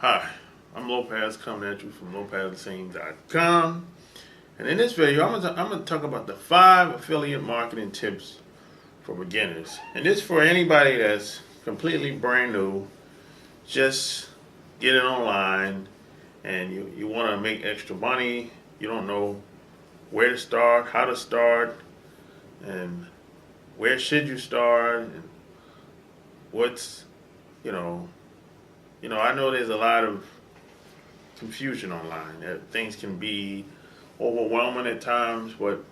Hi, I'm Lopez coming at you from LopezTheSame.com. And in this video, I'm gonna talk about the 5 affiliate marketing tips for beginners. And this for anybody that's completely brand new, just getting online and you want to make extra money. You don't know where to start, how to start, and where should you start, and what's, you know, I know there's a lot of confusion online. Things can be overwhelming at times, but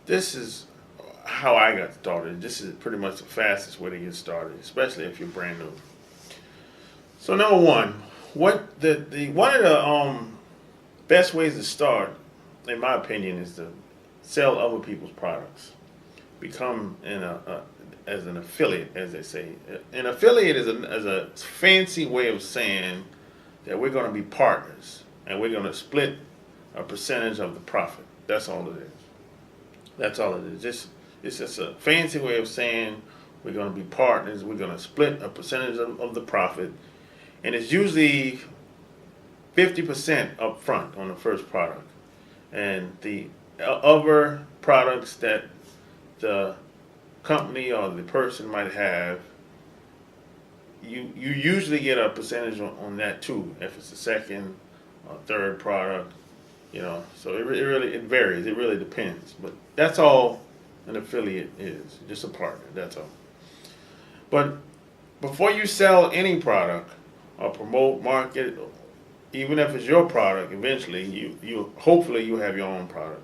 this is how I got started. This is pretty much the fastest way to get started, especially if you're brand new. So number one, what the one of the best ways to start, in my opinion, is to sell other people's products. Become as an affiliate, as they say. An affiliate is a fancy way of saying that we're going to be partners and we're going to split a percentage of the profit. That's all it is. That's all it is. It's just a fancy way of saying we're going to be partners. We're going to split a percentage of the profit, and it's usually 50% up front on the first product, and the other products that the company or the person might have, you usually get a percentage on that too, if it's the second or third product, so it varies. It really depends, but that's all an affiliate is, just a partner. That's all. But before you sell any product or promote, market, even if it's your product, eventually you hopefully you have your own product.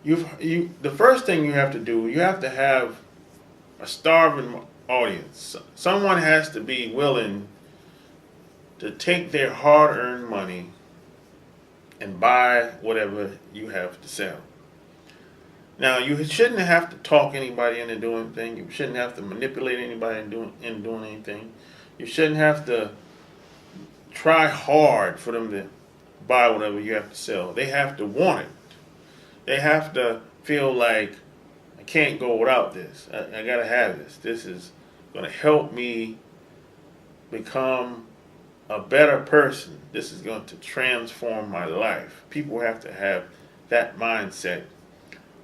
The first thing you have to do, you have to have a starving audience. Someone has to be willing to take their hard-earned money and buy whatever you have to sell. Now, you shouldn't have to talk anybody into doing anything. You shouldn't have to manipulate anybody into doing anything. You shouldn't have to try hard for them to buy whatever you have to sell. They have to want it. They have to feel like, I can't go without this. I got to have this. This is going to help me become a better person. This is going to transform my life. People have to have that mindset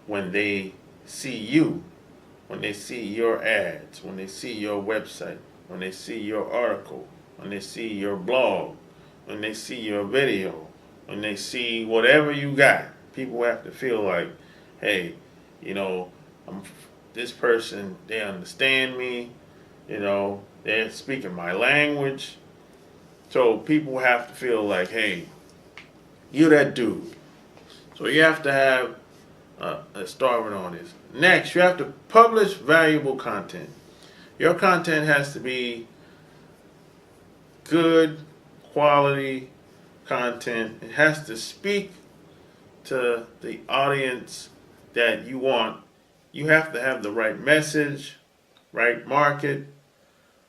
when they see you, when they see your ads, when they see your website, when they see your article, when they see your blog, when they see your video, when they see whatever you got. People have to feel like, hey, this person, they understand me, they're speaking my language. So people have to feel like, hey, you're that dude. So you have to have a starving audience. Next, you have to publish valuable content. Your content has to be good quality content. It has to speak to the audience that you want. You have to have the right message, right market,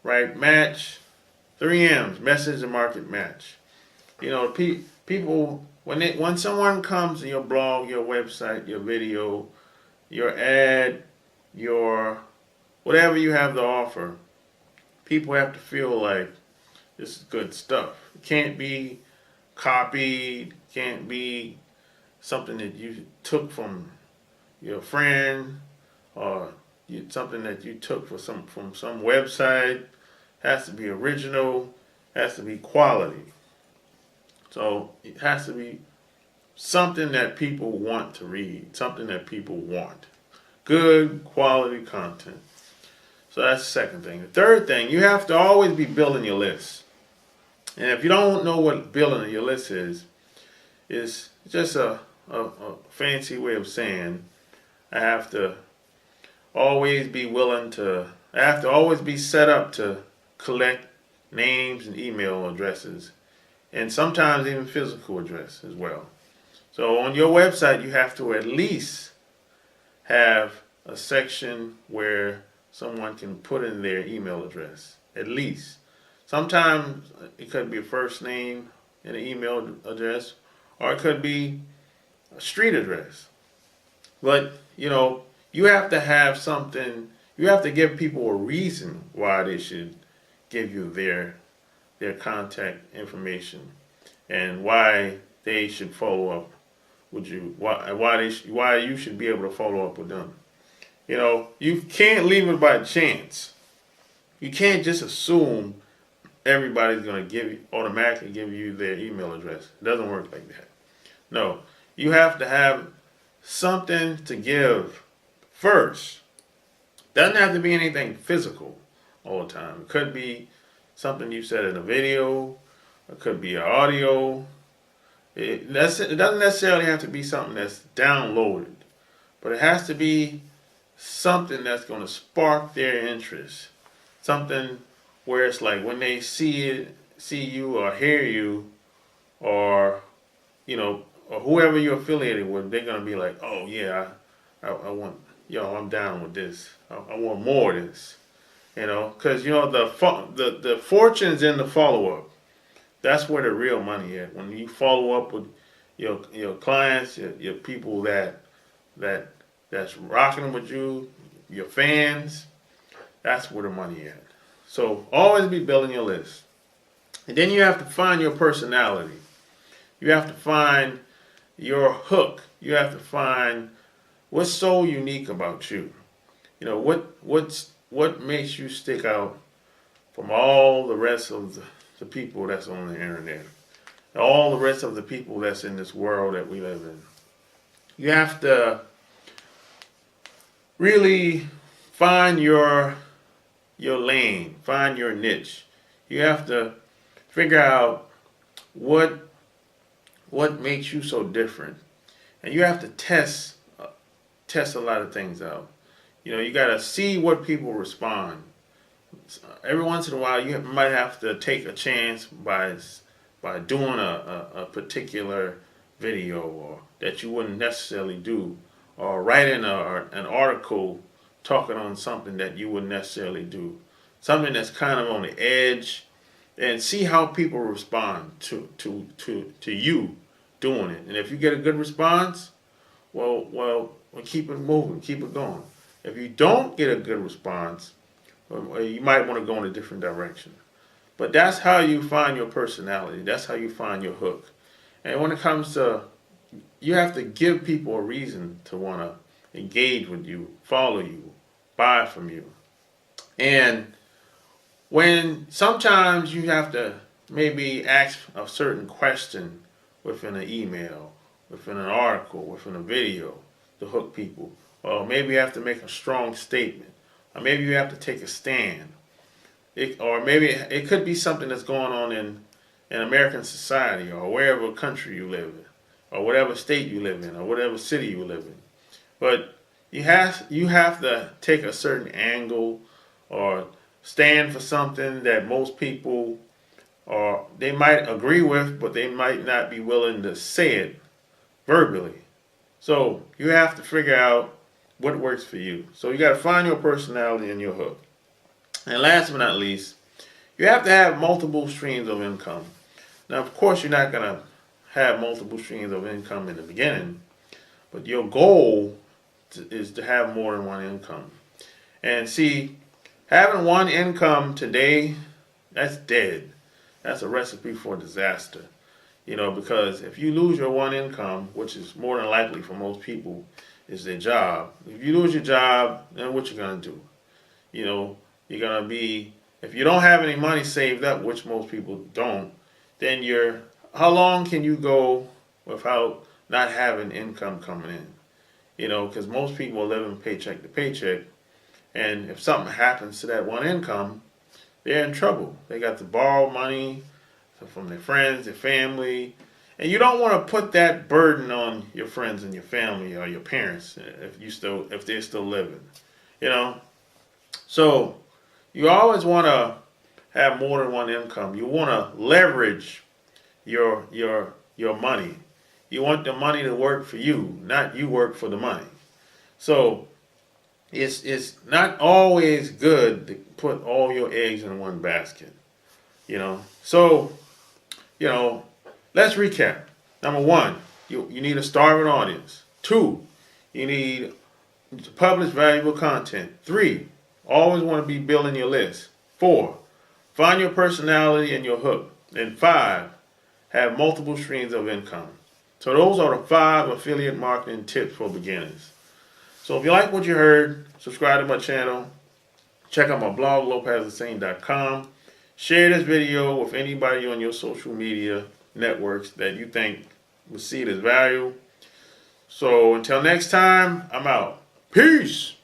right match. 3 M's: message and market match. People, when someone comes to your blog, your website, your video, your ad, your whatever you have to offer, people have to feel like this is good stuff. It can't be copied, can't be something that you took from your friend, or something that you took from some website. It has to be original, has to be quality. So it has to be something that people want to read, something that people want. Good quality content. So that's the second thing. The third thing, you have to always be building your list. And if you don't know what building your list is, it's just a fancy way of saying I have to always be set up to collect names and email addresses, and sometimes even physical address as well. So on your website, you have to at least have a section where someone can put in their email address, at least. Sometimes it could be a first name and an email address, or it could be a street address. But, you have to have something, you have to give people a reason why they should give you their their contact information and why they should follow up with you. Why you should be able to follow up with them. You know, you can't leave it by chance. You can't just assume everybody's going to automatically give you their email address. It doesn't work like that. No, you have to have something to give first. Doesn't have to be anything physical all the time. It could be something you said in a video. It could be an audio. It doesn't necessarily have to be something that's downloaded, but it has to be something that's going to spark their interest. Something where it's like when they see you or hear you, or or whoever you're affiliated with, they're gonna be like, oh yeah, I want, I'm down with this. I want more of this, because the fortune's in the follow up. That's where the real money is. When you follow up with your clients, your people that's rocking with you, your fans, that's where the money is. So always be building your list. And then you have to find your personality. You have to find your hook. You have to find what's so unique about you. What makes you stick out from all the rest of the people that's on the internet, all the rest of the people that's in this world that we live in. You have to really find your lane, find your niche. You have to figure out what makes you so different, and you have to test a lot of things out. You got to see what people respond. Every once in a while, you might have to take a chance by doing a particular video or that you wouldn't necessarily do, or writing an article talking on something that you wouldn't necessarily do, something that's kind of on the edge, and see how people respond to you doing it. And if you get a good response, well, keep it moving, keep it going. If you don't get a good response, you might want to go in a different direction. But that's how you find your personality. That's how you find your hook. And when it comes to, you have to give people a reason to want to engage with you, follow you, buy from you. And when sometimes you have to maybe ask a certain question within an email, within an article, within a video to hook people. Or maybe you have to make a strong statement. Or maybe you have to take a stand. Or maybe it could be something that's going on in American society, or wherever country you live in, or whatever state you live in, or whatever city you live in. But you have to take a certain angle or stand for something that most people, or they might agree with, but they might not be willing to say it verbally. So you have to figure out what works for you. So you got to find your personality and your hook. And last but not least, you have to have multiple streams of income. Now, of course, you're not going to have multiple streams of income in the beginning, but your goal is to have more than one income. And see, having one income today, that's dead. That's a recipe for disaster. Because if you lose your one income, which is more than likely for most people, is their job. If you lose your job, then what you gonna do? You're gonna be, if you don't have any money saved up, which most people don't, then how long can you go without not having income coming in? Because most people are living paycheck to paycheck, and if something happens to that one income, they're in trouble. They got to borrow money from their friends, their family, and you don't want to put that burden on your friends and your family or your parents if they're still living. So you always want to have more than one income. You want to leverage your money. You want the money to work for you, not you work for the money. So it's not always good to put all your eggs in one basket. So let's recap. Number one, you need a starving audience. 2, you need to publish valuable content. 3, always want to be building your list. 4, Find your personality and your hook. And 5, have multiple streams of income. So those are the 5 affiliate marketing tips for beginners. So if you like what you heard, subscribe to my channel. Check out my blog, lopezthesame.com. Share this video with anybody on your social media networks that you think will see it as value. So until next time, I'm out. Peace.